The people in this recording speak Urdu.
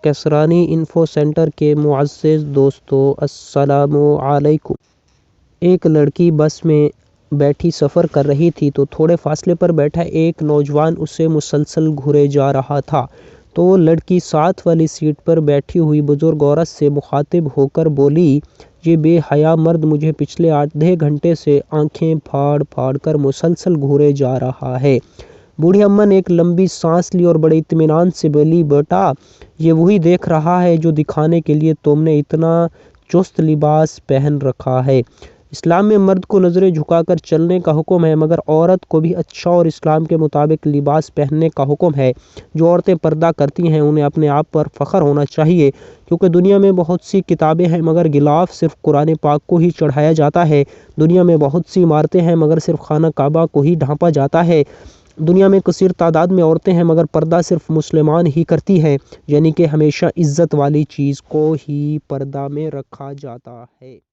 کسرانی انفو سینٹر کے معزز دوستو، السلام علیکم۔ ایک لڑکی بس میں بیٹھی سفر کر رہی تھی تو تھوڑے فاصلے پر بیٹھا ایک نوجوان اسے مسلسل گھورے جا رہا تھا، تو وہ لڑکی ساتھ والی سیٹ پر بیٹھی ہوئی بزرگ عورت سے مخاطب ہو کر بولی، یہ بے حیا مرد مجھے پچھلے آدھے گھنٹے سے آنکھیں پھاڑ پھاڑ کر مسلسل گھورے جا رہا ہے۔ بوڑھی اماں نے ایک لمبی سانس لی اور بڑے اطمینان سے بولی، بیٹا یہ وہی دیکھ رہا ہے جو دکھانے کے لیے تم نے اتنا چست لباس پہن رکھا ہے۔ اسلام میں مرد کو نظریں جھکا کر چلنے کا حکم ہے، مگر عورت کو بھی اچھا اور اسلام کے مطابق لباس پہننے کا حکم ہے۔ جو عورتیں پردہ کرتی ہیں انہیں اپنے آپ پر فخر ہونا چاہیے، کیونکہ دنیا میں بہت سی کتابیں ہیں مگر غلاف صرف قرآن پاک کو ہی چڑھایا جاتا ہے۔ دنیا میں بہت سی عمارتیں ہیں مگر صرف خانہ کعبہ کو ہی ڈھانپا جاتا ہے۔ دنیا میں کثیر تعداد میں عورتیں ہیں مگر پردہ صرف مسلمان ہی کرتی ہیں، یعنی کہ ہمیشہ عزت والی چیز کو ہی پردہ میں رکھا جاتا ہے۔